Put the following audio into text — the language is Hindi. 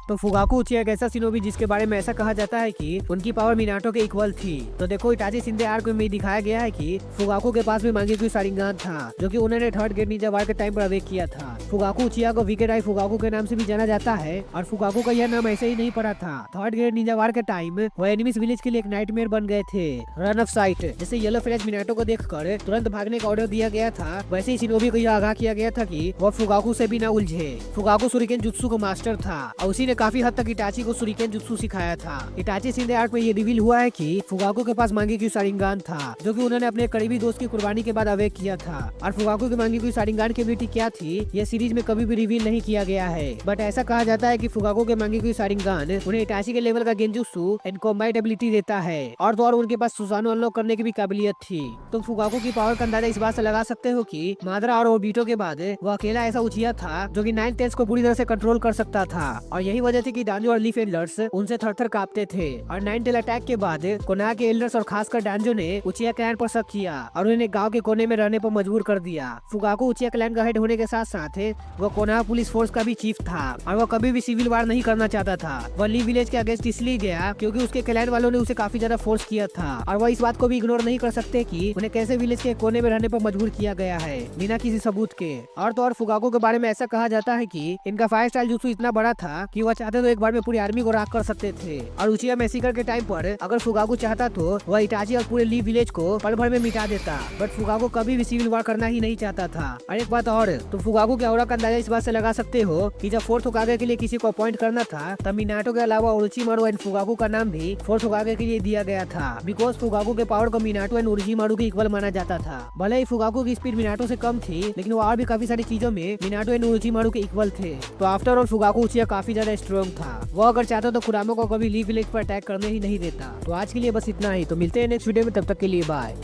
तो फुगाकू उचिया एक ऐसा शिनोबी जिसके बारे में ऐसा कहा जाता है कि उनकी पावर मिनाटो के इक्वल थी। तो देखो इटाची शिंदे आर्क में दिखाया गया है कि फुगाकू के पास भी मांगेक्यू शारिंगान था, जो कि उन्होंने थर्ड ग्रेड निंजा वार के टाइम पर अवेक किया था। फुगाकू उचिया को विकेट आई फुगाकू के नाम से भी जाना जाता है और फुगाकू का यह नाम ऐसे ही नहीं पड़ा था। थर्ड ग्रेड निंजा वार के टाइम वो एनिमीज विलेज के लिए एक नाइटमेयर बन गए थे। रन ऑफ साइट, जैसे येलो फ्लैश मिनाटो को देखकर तुरंत भागने का ऑर्डर दिया गया था, वैसे ही शिनोबी को यह आगाह किया गया था कि वो फुगाकू से भी न उलझे। फुगाकू सुरिकेन जुत्सु को मास्टर था और उसी ने काफी हद तक इटाची को सुरिकेन जुत्सु सिखाया था। इटाची शिंदे आर्क में ये रिवील हुआ है कि फुगाकू के पास मांगेक्यू शारिंगान था, जो कि उन्होंने अपने करीबी दोस्त की कुर्बानी के बाद अवेक किया था। और फुगाकू के मांगेक्यू शारिंगान की एबिलिटी क्या थी यह सीरीज में कभी भी रिवील नहीं किया गया है, बट ऐसा कहा जाता है कि फुगाकू के मांगेक्यू शारिंगान उन्हें इटाची के लेवल का गेंजुत्सु एंड कॉम्बाइट एबिलिटी देता है और तो और उनके पास सुसानो अनलॉक करने की भी काबिलियत थी। तुम फुगाकू की पावर का अंदाजा इस बात से लगा सकते हो कि मादरा और ओबीटो के बाद वो अकेला ऐसा उचिया था जो कि 9 टेल्स को पूरी तरह से कंट्रोल कर सकता था और यही वजह थी कि डांजो और लीफ एल्डर्स उनसे थर-थर कांपते थे। और 9 टेल अटैक के बाद कोना के एल्डर्स और खासकर डांजो ने उचिया क्लैन पर शक किया और उन्हें गांव के कोने में रहने पर मजबूर कर दिया। फुगाकू उचिया क्लैन का हेड होने के साथ साथ वो कोना पुलिस फोर्स का भी चीफ था और वो कभी भी सिविल वार नहीं करना चाहता था। वो ली विलेज के अगेंस्ट इसलिए गया क्योंकि उसके क्लैन वालों ने उसे काफी ज्यादा फोर्स किया था और वो इस बात को भी इग्नोर नहीं कर सकते कि उन्हें कैसे विलेज के कोने में रहने पर मजबूर किया गया है बिना किसी सबूत के। और तो और फुगाकू के बारे में ऐसा कहा जाता है कि इनका फायर स्टाइल जुत्सु इतना बड़ा था कि वह चाहते तो एक बार में पूरी आर्मी को राख कर सकते थे। और उचिया मैसेकर के टाइम पर अगर फुगाकू चाहता तो वह इटाची और पूरे ली विलेज को पल भर में मिटा देता, बट फुगाकू कभी भी सिविल वार करना ही नहीं चाहता था। और एक बात और, तो फुगाकू के ऑरा का अंदाजा इस बात से लगा सकते हो कि जब फोर्थ होकागे के लिए किसी को अपॉइंट करना था तब मिनाटो के अलावा ओरोचिमारू एंड फुगाकू का नाम भी फोर्थ होकागे के लिए दिया गया था, बिकॉज फुगाकू के पावर को मिनाटो एंड ओरोचिमारू के इक्वल माना जाता था। भले ही फुगाकू की स्पीड मिनाटो से कम थी, लेकिन वो और भी काफी सारी चीजों में मिनाटो एंड ओरोचिमारू के इक्वल थे। तो आफ्टर ऑल फुगाकू उचिया काफी ज्यादा स्ट्रॉन्ग था। वो अगर चाहता तो कुरामो को कभी ली विलेज पर अटैक करने ही नहीं देता। तो आज के लिए बस इतना ही, तो मिलते हैं नेक्स्ट वीडियो में, तब तक के लिए बाय।